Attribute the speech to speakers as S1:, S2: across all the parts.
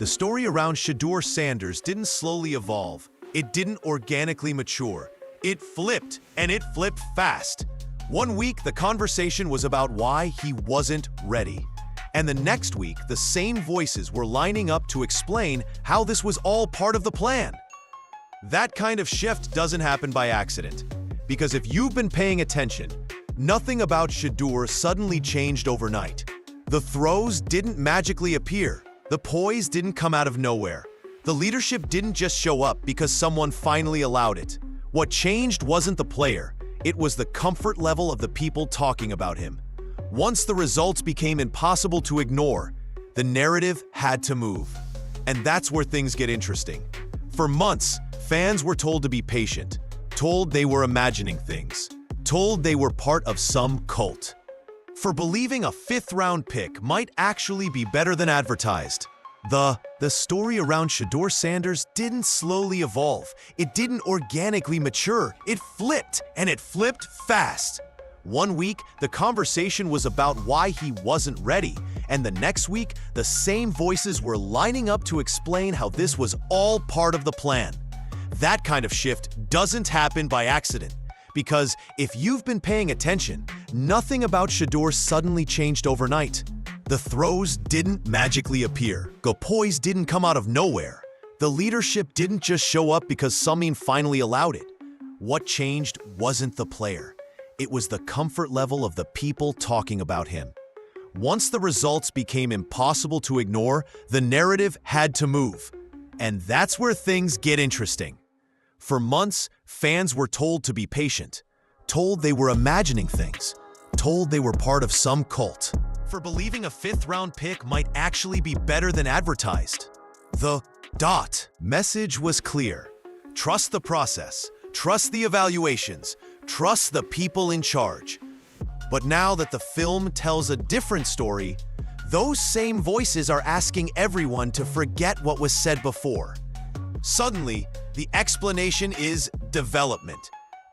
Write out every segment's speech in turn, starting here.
S1: The story around Shedeur Sanders didn't slowly evolve. It didn't organically mature. It flipped, and it flipped fast. One week, the conversation was about why he wasn't ready. And the next week, the same voices were lining up to explain how this was all part of the plan. That kind of shift doesn't happen by accident. Because if you've been paying attention, nothing about Shedeur suddenly changed overnight. The throws didn't magically appear. The poise didn't come out of nowhere. The leadership didn't just show up because someone finally allowed it. What changed wasn't the player. It was the comfort level of the people talking about him. Once the results became impossible to ignore, the narrative had to move. And that's where things get interesting. For months, fans were told to be patient, told they were imagining things, told they were part of some cult. For believing a fifth-round pick might actually be better than advertised. The story around Shedeur Sanders didn't slowly evolve. It didn't organically mature. It flipped, and it flipped fast. One week, the conversation was about why he wasn't ready, and the next week, the same voices were lining up to explain how this was all part of the plan. That kind of shift doesn't happen by accident. Because if you've been paying attention, nothing about Shedeur suddenly changed overnight. The throws didn't magically appear. The poise didn't come out of nowhere. The leadership didn't just show up because someone finally allowed it. What changed wasn't the player. It was the comfort level of the people talking about him. Once the results became impossible to ignore, the narrative had to move. And that's where things get interesting. For months, fans were told to be patient, told they were imagining things, told they were part of some cult. For believing a fifth-round pick might actually be better than advertised. The message was clear. Trust the process, trust the evaluations, trust the people in charge. But now that the film tells a different story, those same voices are asking everyone to forget what was said before. Suddenly, the explanation is development,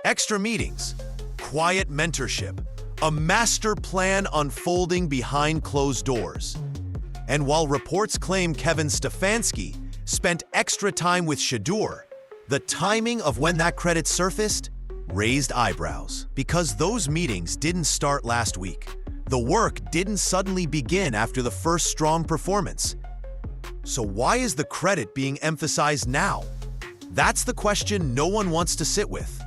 S1: extra meetings, quiet mentorship, a master plan unfolding behind closed doors. And while reports claim Kevin Stefanski spent extra time with Shedeur, the timing of when that credit surfaced raised eyebrows. Because those meetings didn't start last week. The work didn't suddenly begin after the first strong performance. So why is the credit being emphasized now? That's the question no one wants to sit with,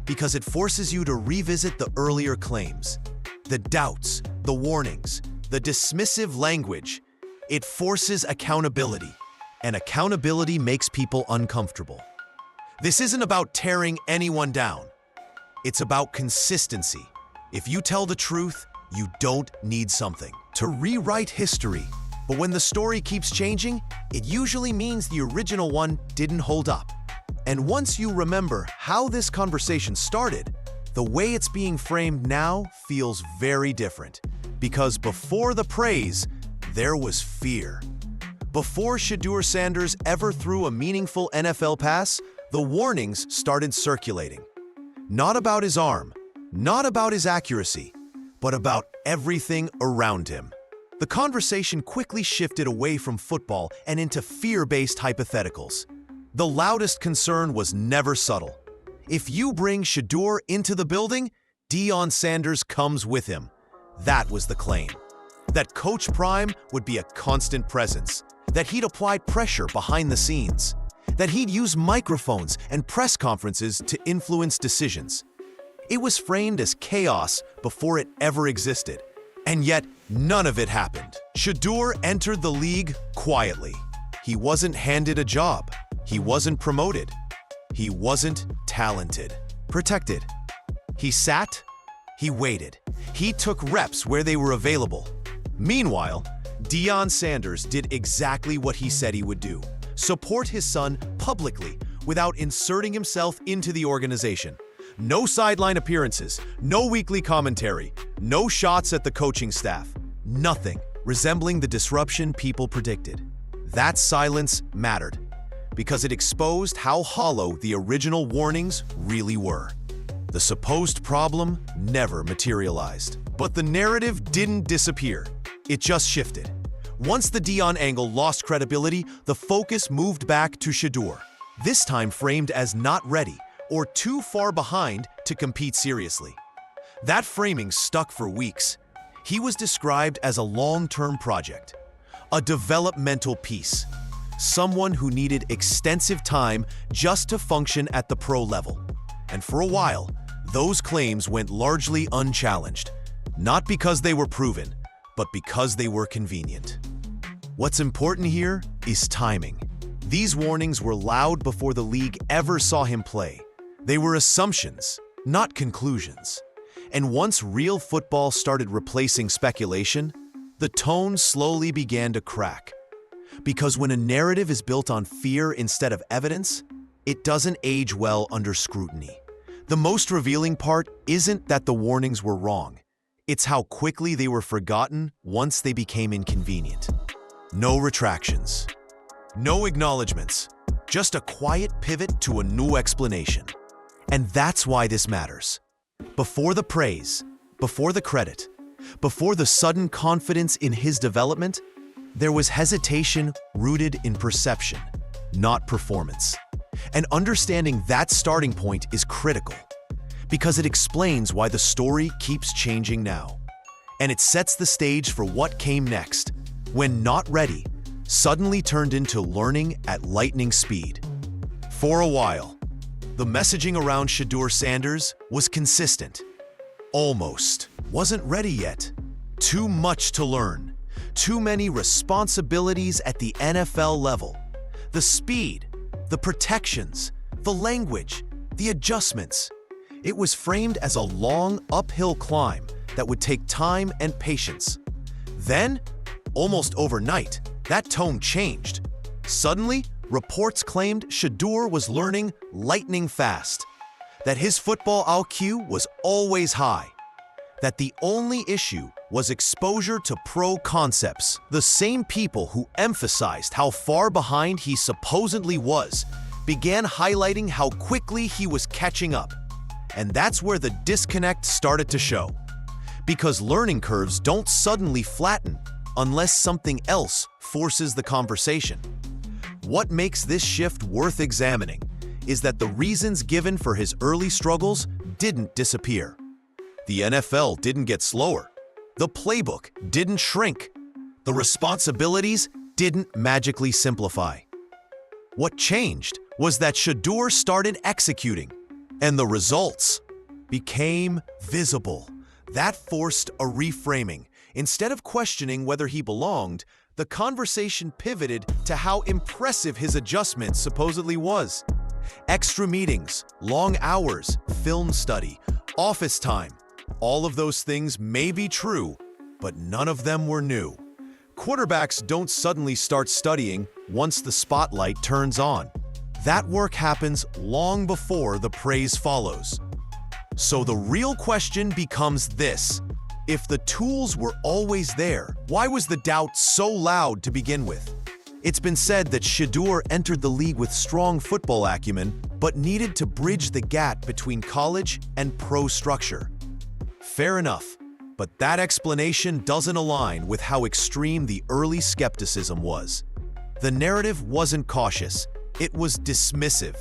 S1: because it forces you to revisit the earlier claims, the doubts, the warnings, the dismissive language. It forces accountability, and accountability makes people uncomfortable. This isn't about tearing anyone down. It's about consistency. If you tell the truth, you don't need something to rewrite history. But when the story keeps changing, it usually means the original one didn't hold up. And once you remember how this conversation started, the way it's being framed now feels very different. Because before the praise, there was fear. Before Shedeur Sanders ever threw a meaningful NFL pass, the warnings started circulating. Not about his arm, not about his accuracy, but about everything around him. The conversation quickly shifted away from football and into fear-based hypotheticals. The loudest concern was never subtle. If you bring Shedeur into the building, Deion Sanders comes with him. That was the claim. That Coach Prime would be a constant presence. That he'd apply pressure behind the scenes. That he'd use microphones and press conferences to influence decisions. It was framed as chaos before it ever existed. And yet, none of it happened. Shedeur entered the league quietly. He wasn't handed a job. He wasn't promoted. He wasn't talented. Protected. He sat. He waited. He took reps where they were available. Meanwhile, Deion Sanders did exactly what he said he would do. Support his son publicly without inserting himself into the organization. No sideline appearances, no weekly commentary, no shots at the coaching staff. Nothing resembling the disruption people predicted. That silence mattered, because it exposed how hollow the original warnings really were. The supposed problem never materialized. But the narrative didn't disappear. It just shifted. Once the Deion angle lost credibility, the focus moved back to Shedeur, this time framed as not ready or too far behind to compete seriously. That framing stuck for weeks. He was described as a long-term project, a developmental piece, someone who needed extensive time just to function at the pro level. And for a while, those claims went largely unchallenged, not because they were proven, but because they were convenient. What's important here is timing. These warnings were loud before the league ever saw him play. They were assumptions, not conclusions. And once real football started replacing speculation, the tone slowly began to crack. Because when a narrative is built on fear instead of evidence, it doesn't age well under scrutiny. The most revealing part isn't that the warnings were wrong. It's how quickly they were forgotten once they became inconvenient. No retractions, no acknowledgements, just a quiet pivot to a new explanation. And that's why this matters. Before the praise, before the credit, before the sudden confidence in his development, there was hesitation rooted in perception, not performance. And understanding that starting point is critical, because it explains why the story keeps changing now. And it sets the stage for what came next, when not ready suddenly turned into learning at lightning speed. For a while, the messaging around Shedeur Sanders was consistent. Almost. Wasn't ready yet. Too much to learn. Too many responsibilities at the NFL level. The speed, the protections, the language, the adjustments. It was framed as a long uphill climb that would take time and patience. Then, almost overnight, that tone changed. Suddenly, reports claimed Shedeur was learning lightning fast, that his football IQ was always high, that the only issue was exposure to pro concepts. The same people who emphasized how far behind he supposedly was began highlighting how quickly he was catching up. And that's where the disconnect started to show. Because learning curves don't suddenly flatten unless something else forces the conversation. What makes this shift worth examining is that the reasons given for his early struggles didn't disappear. The NFL didn't get slower. The playbook didn't shrink. The responsibilities didn't magically simplify. What changed was that Shedeur started executing, and the results became visible. That forced a reframing. Instead of questioning whether he belonged, the conversation pivoted to how impressive his adjustment supposedly was. Extra meetings, long hours, film study, office time. All of those things may be true, but none of them were new. Quarterbacks don't suddenly start studying once the spotlight turns on. That work happens long before the praise follows. So the real question becomes this: if the tools were always there, why was the doubt so loud to begin with? It's been said that Shedeur entered the league with strong football acumen, but needed to bridge the gap between college and pro structure. Fair enough, but that explanation doesn't align with how extreme the early skepticism was. The narrative wasn't cautious, it was dismissive.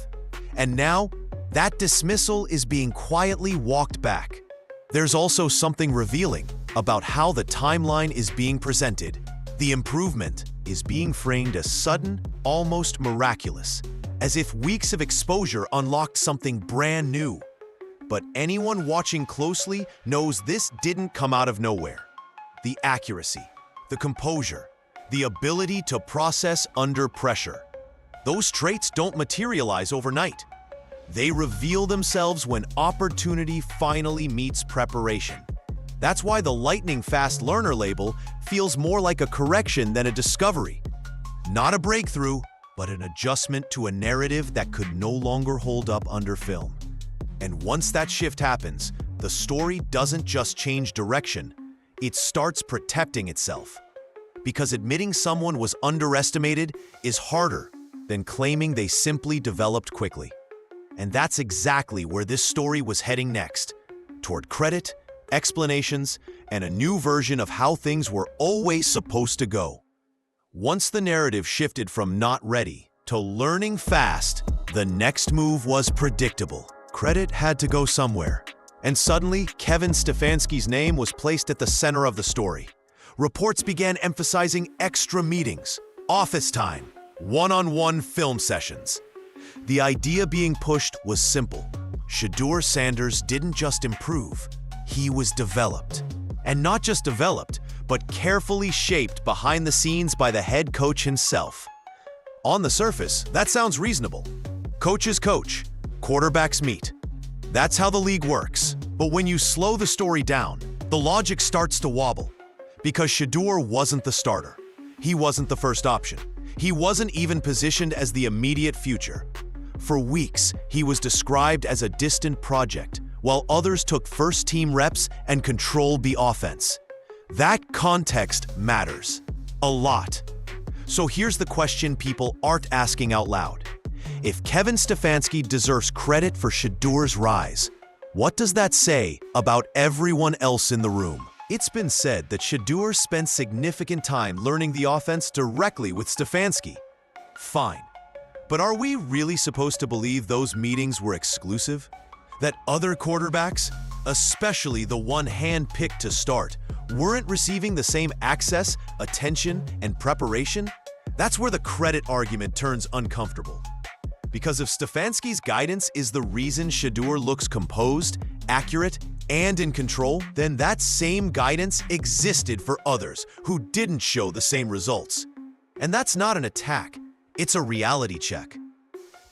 S1: And now, that dismissal is being quietly walked back. There's also something revealing about how the timeline is being presented. The improvement is being framed as sudden, almost miraculous, as if weeks of exposure unlocked something brand new. But anyone watching closely knows this didn't come out of nowhere. The accuracy, the composure, the ability to process under pressure. Those traits don't materialize overnight. They reveal themselves when opportunity finally meets preparation. That's why the lightning-fast learner label feels more like a correction than a discovery. Not a breakthrough, but an adjustment to a narrative that could no longer hold up under film. And once that shift happens, the story doesn't just change direction, it starts protecting itself. Because admitting someone was underestimated is harder than claiming they simply developed quickly. And that's exactly where this story was heading next, toward credit, explanations, and a new version of how things were always supposed to go. Once the narrative shifted from not ready to learning fast, the next move was predictable. Credit had to go somewhere. And suddenly, Kevin Stefanski's name was placed at the center of the story. Reports began emphasizing extra meetings, office time, one-on-one film sessions. The idea being pushed was simple. Shedeur Sanders didn't just improve, he was developed. And not just developed, but carefully shaped behind the scenes by the head coach himself. On the surface, that sounds reasonable. Coaches coach, quarterbacks meet. That's how the league works. But when you slow the story down, the logic starts to wobble. Because Shedeur wasn't the starter. He wasn't the first option. He wasn't even positioned as the immediate future. For weeks, he was described as a distant project, while others took first-team reps and controlled the offense. That context matters. A lot. So here's the question people aren't asking out loud. If Kevin Stefanski deserves credit for Shedeur's rise, what does that say about everyone else in the room? It's been said that Shedeur spent significant time learning the offense directly with Stefanski. Fine. But are we really supposed to believe those meetings were exclusive? That other quarterbacks, especially the one hand-picked to start, weren't receiving the same access, attention, and preparation? That's where the credit argument turns uncomfortable. Because if Stefanski's guidance is the reason Shedeur looks composed, accurate, and in control, then that same guidance existed for others who didn't show the same results. And that's not an attack, it's a reality check.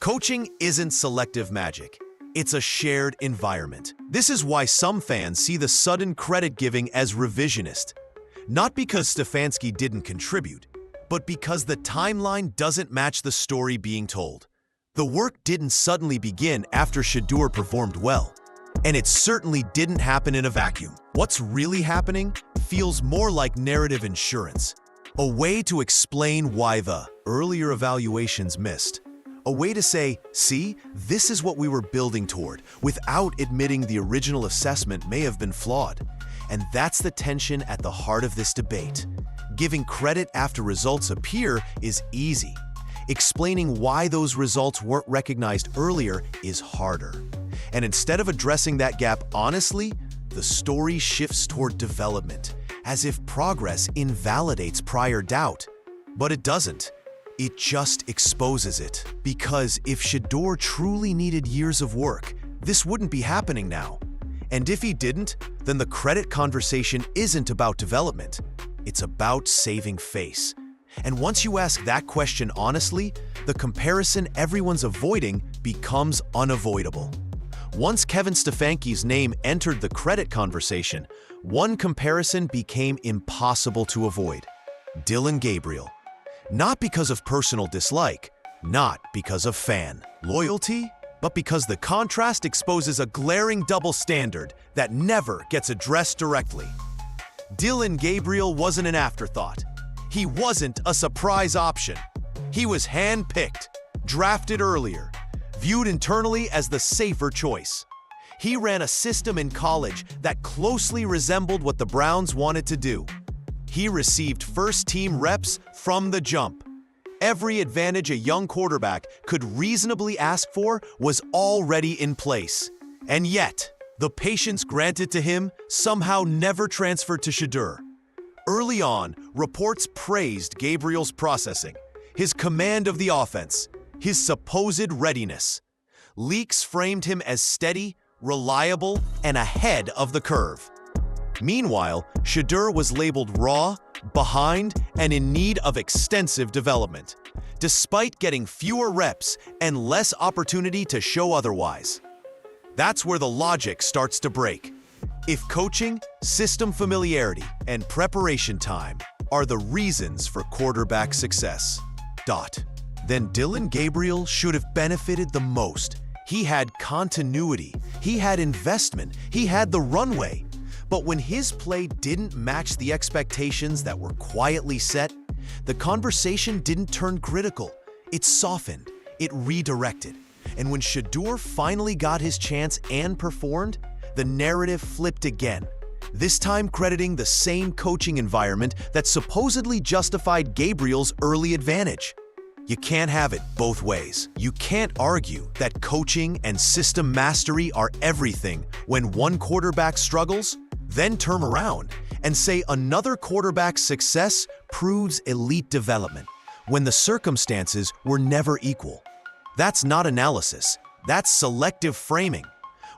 S1: Coaching isn't selective magic, it's a shared environment. This is why some fans see the sudden credit giving as revisionist. Not because Stefanski didn't contribute, but because the timeline doesn't match the story being told. The work didn't suddenly begin after Shedeur performed well. And it certainly didn't happen in a vacuum. What's really happening feels more like narrative insurance. A way to explain why the earlier evaluations missed. A way to say, see, this is what we were building toward, without admitting the original assessment may have been flawed. And that's the tension at the heart of this debate. Giving credit after results appear is easy. Explaining why those results weren't recognized earlier is harder. And instead of addressing that gap honestly, the story shifts toward development, as if progress invalidates prior doubt. But it doesn't. It just exposes it. Because if Shedeur truly needed years of work, this wouldn't be happening now. And if he didn't, then the credit conversation isn't about development. It's about saving face. And once you ask that question honestly, the comparison everyone's avoiding becomes unavoidable. Once Kevin Stefanski's name entered the credit conversation, one comparison became impossible to avoid. Dillon Gabriel. Not because of personal dislike, not because of fan loyalty, but because the contrast exposes a glaring double standard that never gets addressed directly. Dillon Gabriel wasn't an afterthought. He wasn't a surprise option. He was hand-picked, drafted earlier, viewed internally as the safer choice. He ran a system in college that closely resembled what the Browns wanted to do. He received first-team reps from the jump. Every advantage a young quarterback could reasonably ask for was already in place. And yet, the patience granted to him somehow never transferred to Shedeur. Early on, reports praised Gabriel's processing, his command of the offense, his supposed readiness. Leaks framed him as steady, reliable, and ahead of the curve. Meanwhile, Shedeur was labeled raw, behind, and in need of extensive development, despite getting fewer reps and less opportunity to show otherwise. That's where the logic starts to break. If coaching, system familiarity, and preparation time are the reasons for quarterback success, then Dillon Gabriel should have benefited the most. He had continuity, he had investment, he had the runway. But when his play didn't match the expectations that were quietly set, the conversation didn't turn critical. It softened, it redirected. And when Shedeur finally got his chance and performed, the narrative flipped again. this time crediting the same coaching environment that supposedly justified Gabriel's early advantage. You can't have it both ways. You can't argue that coaching and system mastery are everything when one quarterback struggles, then turn around and say another quarterback's success proves elite development when the circumstances were never equal. That's not analysis. That's selective framing.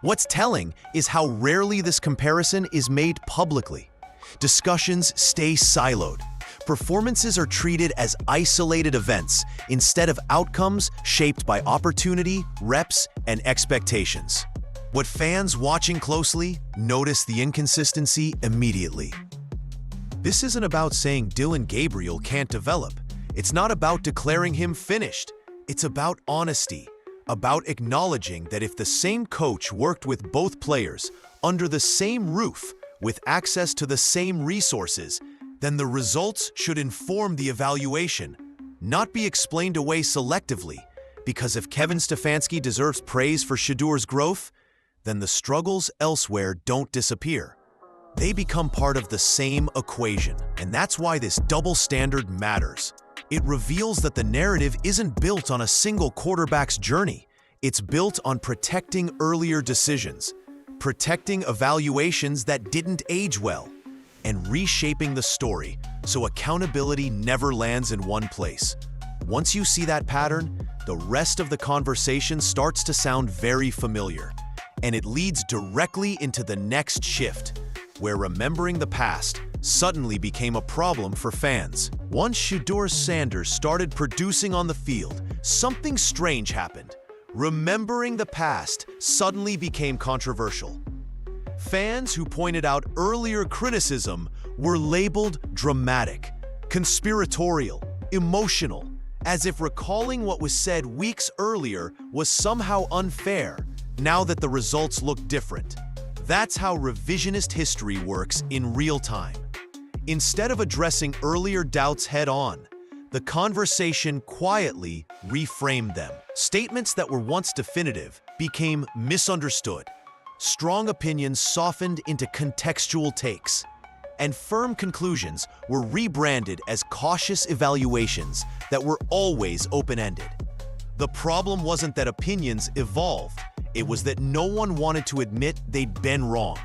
S1: What's telling is how rarely this comparison is made publicly. Discussions stay siloed. Performances are treated as isolated events instead of outcomes shaped by opportunity, reps, and expectations. What fans watching closely notice the inconsistency immediately. This isn't about saying Dillon Gabriel can't develop. It's not about declaring him finished. It's about honesty, about acknowledging that if the same coach worked with both players under the same roof with access to the same resources, then the results should inform the evaluation, not be explained away selectively, because if Kevin Stefanski deserves praise for Shedeur's growth, then the struggles elsewhere don't disappear. They become part of the same equation, and that's why this double standard matters. It reveals that the narrative isn't built on a single quarterback's journey. It's built on protecting earlier decisions, protecting evaluations that didn't age well, and reshaping the story so accountability never lands in one place. Once you see that pattern, the rest of the conversation starts to sound very familiar, and it leads directly into the next shift, where remembering the past suddenly became a problem for fans. Once Shedeur Sanders started producing on the field, something strange happened. Remembering the past suddenly became controversial. Fans who pointed out earlier criticism were labeled dramatic, conspiratorial, emotional, as if recalling what was said weeks earlier was somehow unfair now that the results look different. That's how revisionist history works in real time. Instead of addressing earlier doubts head-on, the conversation quietly reframed them. Statements that were once definitive became misunderstood. Strong opinions softened into contextual takes, and firm conclusions were rebranded as cautious evaluations that were always open-ended. The problem wasn't that opinions evolved, it was that no one wanted to admit they'd been wrong.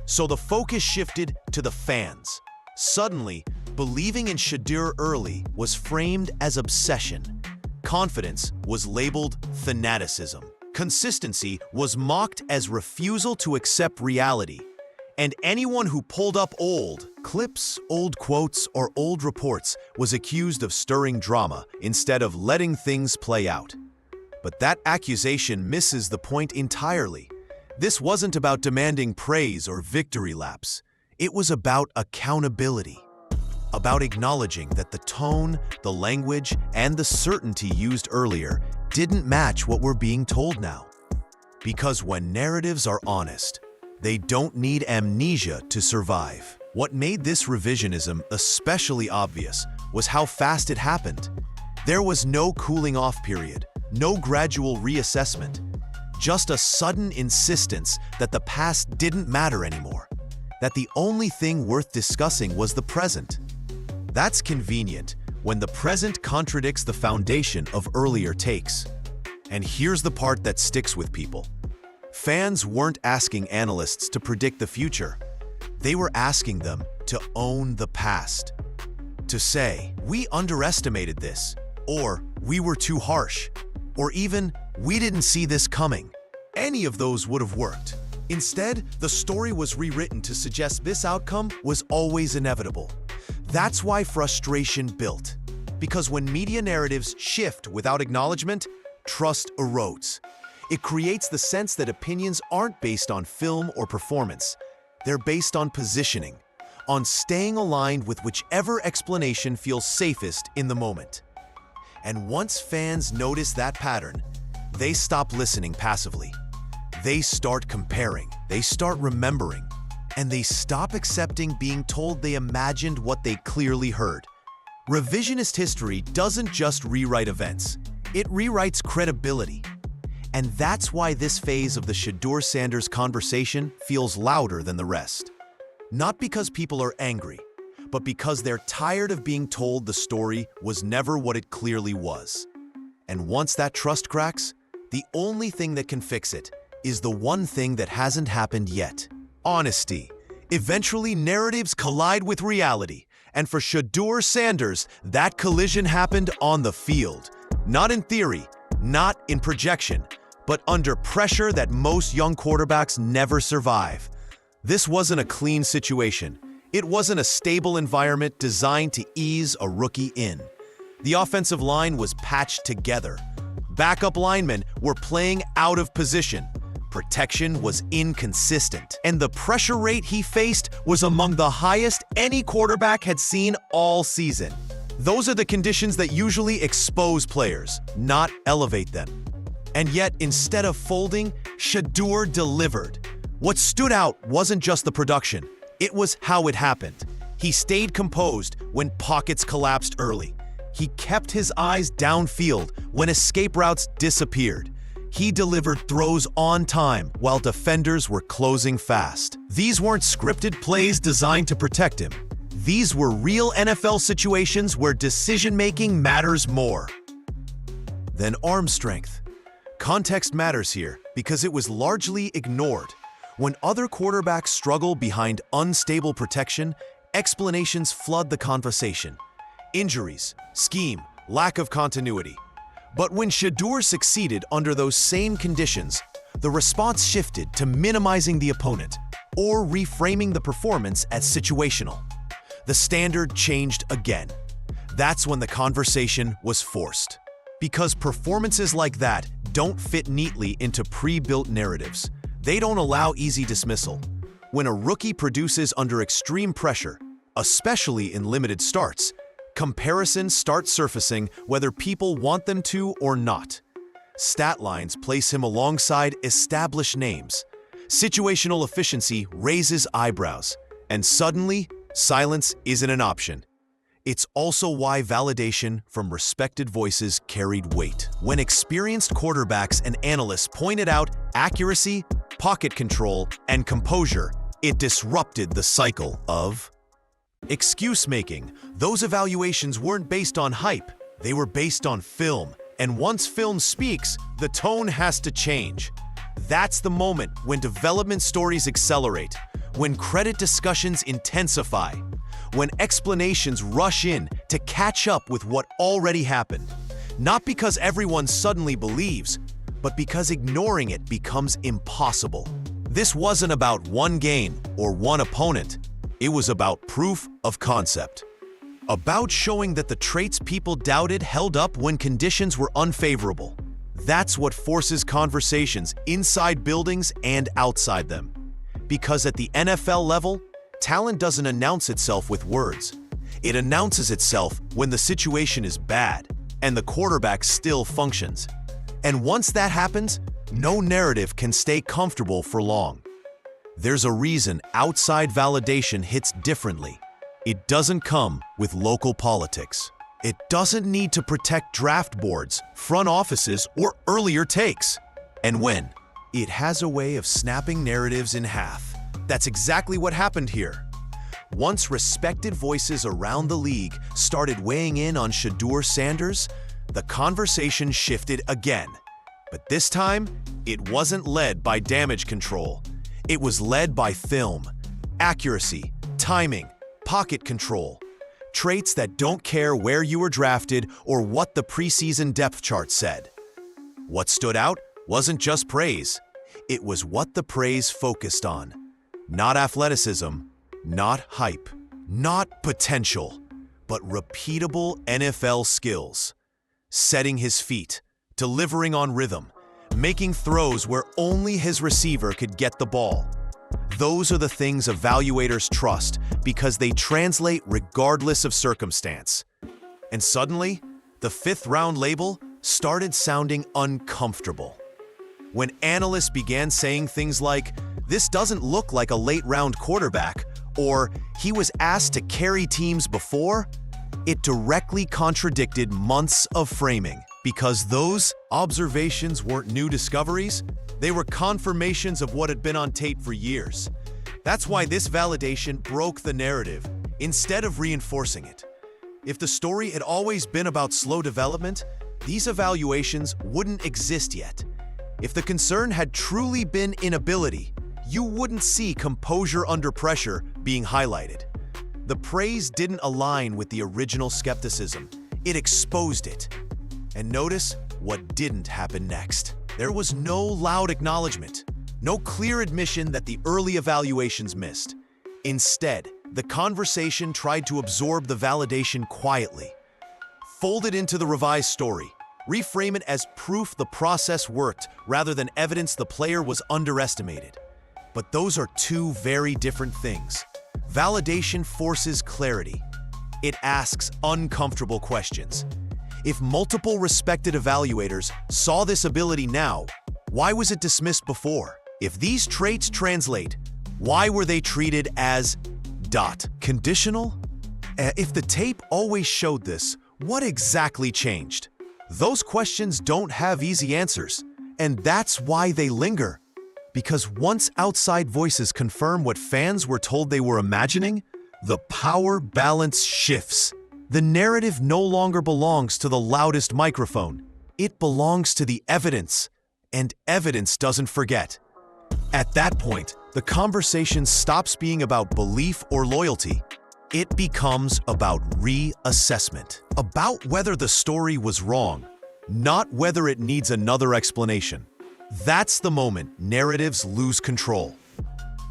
S1: So the focus shifted to the fans. Suddenly, believing in Shedeur early was framed as obsession. Confidence was labeled fanaticism. Consistency was mocked as refusal to accept reality. And anyone who pulled up old clips, old quotes, or old reports was accused of stirring drama instead of letting things play out. But that accusation misses the point entirely. This wasn't about demanding praise or victory laps. It was about accountability. About acknowledging that the tone, the language, and the certainty used earlier didn't match what we're being told now. Because when narratives are honest, they don't need amnesia to survive. What made this revisionism especially obvious was how fast it happened. There was no cooling off period, no gradual reassessment, just a sudden insistence that the past didn't matter anymore, that the only thing worth discussing was the present. That's convenient when the present contradicts the foundation of earlier takes. And here's the part that sticks with people. Fans weren't asking analysts to predict the future. They were asking them to own the past. To say, we underestimated this, or we were too harsh, or even, we didn't see this coming. Any of those would have worked. Instead, the story was rewritten to suggest this outcome was always inevitable. That's why frustration built. Because when media narratives shift without acknowledgement, trust erodes. It creates the sense that opinions aren't based on film or performance. They're based on positioning, on staying aligned with whichever explanation feels safest in the moment. And once fans notice that pattern, they stop listening passively. They start comparing, they start remembering, and they stop accepting being told they imagined what they clearly heard. Revisionist history doesn't just rewrite events, it rewrites credibility. And that's why this phase of the Shedeur Sanders conversation feels louder than the rest. Not because people are angry, but because they're tired of being told the story was never what it clearly was. And once that trust cracks, the only thing that can fix it is the one thing that hasn't happened yet: honesty. Eventually, narratives collide with reality, and for Shedeur Sanders, that collision happened on the field. Not in theory, not in projection, but under pressure that most young quarterbacks never survive. This wasn't a clean situation. It wasn't a stable environment designed to ease a rookie in. The offensive line was patched together. Backup linemen were playing out of position. Protection was inconsistent, and the pressure rate he faced was among the highest any quarterback had seen all season. Those are the conditions that usually expose players, not elevate them. And yet, instead of folding, Shedeur delivered. What stood out wasn't just the production, it was how it happened. He stayed composed when pockets collapsed early. He kept his eyes downfield when escape routes disappeared. He delivered throws on time while defenders were closing fast. These weren't scripted plays designed to protect him. These were real NFL situations where decision-making matters more than arm strength. Context matters here because it was largely ignored. When other quarterbacks struggle behind unstable protection, explanations flood the conversation. Injuries, scheme, lack of continuity. But when Shedeur succeeded under those same conditions, the response shifted to minimizing the opponent or reframing the performance as situational. The standard changed again. That's when the conversation was forced. Because performances like that don't fit neatly into pre-built narratives. They don't allow easy dismissal. When a rookie produces under extreme pressure, especially in limited starts, comparisons start surfacing whether people want them to or not. Stat lines place him alongside established names. Situational efficiency raises eyebrows, and suddenly, silence isn't an option. It's also why validation from respected voices carried weight. When experienced quarterbacks and analysts pointed out accuracy, pocket control, and composure, it disrupted the cycle of excuse-making. Those evaluations weren't based on hype, they were based on film. And once film speaks, the tone has to change. That's the moment when development stories accelerate, when credit discussions intensify, when explanations rush in to catch up with what already happened. Not because everyone suddenly believes, but because ignoring it becomes impossible. This wasn't about one game or one opponent. It was about proof of concept. About showing that the traits people doubted held up when conditions were unfavorable. That's what forces conversations inside buildings and outside them. Because at the NFL level, talent doesn't announce itself with words. It announces itself when the situation is bad and the quarterback still functions. And once that happens, no narrative can stay comfortable for long. There's a reason outside validation hits differently. It doesn't come with local politics. It doesn't need to protect draft boards, front offices, or earlier takes. And when? It has a way of snapping narratives in half. That's exactly what happened here. Once respected voices around the league started weighing in on Shedeur Sanders, the conversation shifted again. But this time, it wasn't led by damage control. It was led by film, accuracy, timing, pocket control, traits that don't care where you were drafted or what the preseason depth chart said. What stood out wasn't just praise. It was what the praise focused on. Not athleticism, not hype, not potential, but repeatable NFL skills. Setting his feet, delivering on rhythm, making throws where only his receiver could get the ball. Those are the things evaluators trust because they translate regardless of circumstance. And suddenly, the fifth-round label started sounding uncomfortable. When analysts began saying things like, "This doesn't look like a late-round quarterback," or "He was asked to carry teams before," it directly contradicted months of framing. Because those observations weren't new discoveries, they were confirmations of what had been on tape for years. That's why this validation broke the narrative, instead of reinforcing it. If the story had always been about slow development, these evaluations wouldn't exist yet. If the concern had truly been inability, you wouldn't see composure under pressure being highlighted. The praise didn't align with the original skepticism. It exposed it. And notice what didn't happen next. There was no loud acknowledgement, no clear admission that the early evaluations missed. Instead, the conversation tried to absorb the validation quietly. Fold it into the revised story. Reframe it as proof the process worked rather than evidence the player was underestimated. But those are two very different things. Validation forces clarity. It asks uncomfortable questions. If multiple respected evaluators saw this ability now, why was it dismissed before? If these traits translate, why were they treated as conditional? If the tape always showed this, what exactly changed? Those questions don't have easy answers, and that's why they linger. Because once outside voices confirm what fans were told they were imagining, the power balance shifts. The narrative no longer belongs to the loudest microphone. It belongs to the evidence, and evidence doesn't forget. At that point, the conversation stops being about belief or loyalty. It becomes about reassessment, about whether the story was wrong, not whether it needs another explanation. That's the moment narratives lose control.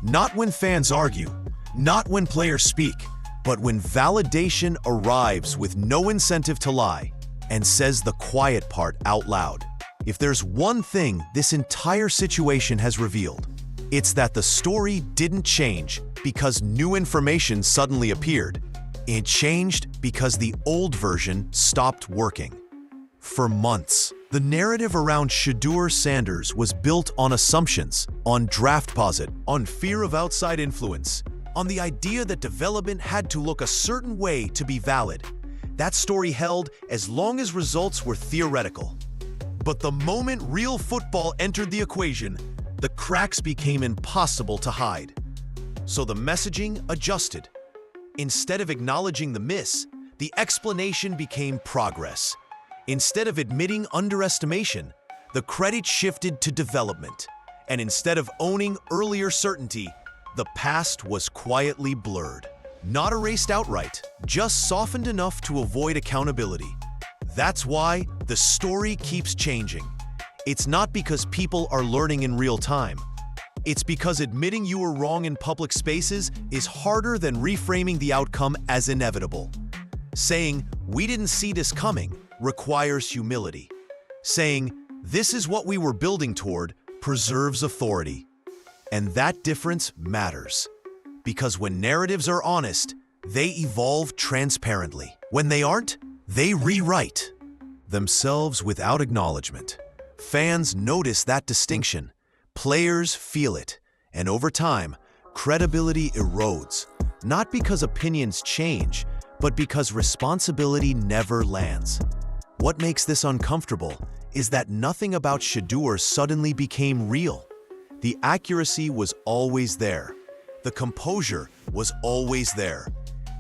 S1: Not when fans argue, not when players speak, but when validation arrives with no incentive to lie and says the quiet part out loud. If there's one thing this entire situation has revealed, it's that the story didn't change because new information suddenly appeared. It changed because the old version stopped working. For months, the narrative around Shedeur Sanders was built on assumptions, on draft posit, on fear of outside influence, on the idea that development had to look a certain way to be valid. That story held as long as results were theoretical. But the moment real football entered the equation, the cracks became impossible to hide. So the messaging adjusted. Instead of acknowledging the miss, the explanation became progress. Instead of admitting underestimation, the credit shifted to development. And instead of owning earlier certainty, the past was quietly blurred. Not erased outright, just softened enough to avoid accountability. That's why the story keeps changing. It's not because people are learning in real time. It's because admitting you were wrong in public spaces is harder than reframing the outcome as inevitable. Saying, "We didn't see this coming," requires humility. Saying, "This is what we were building toward," preserves authority. And that difference matters. Because when narratives are honest, they evolve transparently. When they aren't, they rewrite themselves without acknowledgement. Fans notice that distinction. Players feel it. And over time, credibility erodes. Not because opinions change, but because responsibility never lands. What makes this uncomfortable is that nothing about Shedeur suddenly became real. The accuracy was always there. The composure was always there.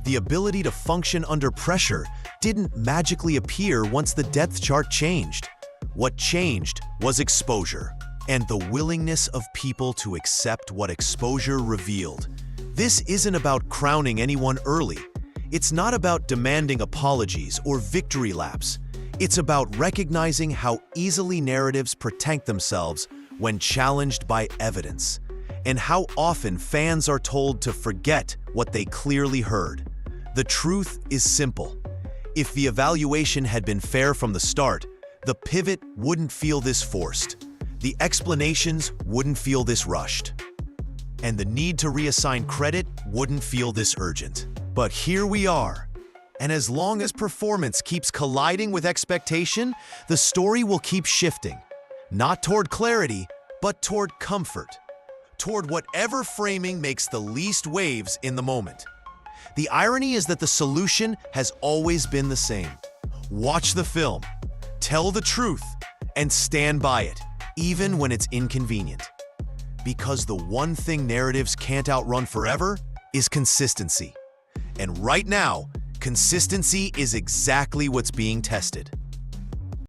S1: The ability to function under pressure didn't magically appear once the depth chart changed. What changed was exposure, and the willingness of people to accept what exposure revealed. This isn't about crowning anyone early. It's not about demanding apologies or victory laps. It's about recognizing how easily narratives protect themselves when challenged by evidence, and how often fans are told to forget what they clearly heard. The truth is simple. If the evaluation had been fair from the start, the pivot wouldn't feel this forced. The explanations wouldn't feel this rushed. And the need to reassign credit wouldn't feel this urgent. But here we are. And as long as performance keeps colliding with expectation, the story will keep shifting. Not toward clarity, but toward comfort. Toward whatever framing makes the least waves in the moment. The irony is that the solution has always been the same. Watch the film, tell the truth, and stand by it, even when it's inconvenient. Because the one thing narratives can't outrun forever is consistency. And right now, consistency is exactly what's being tested.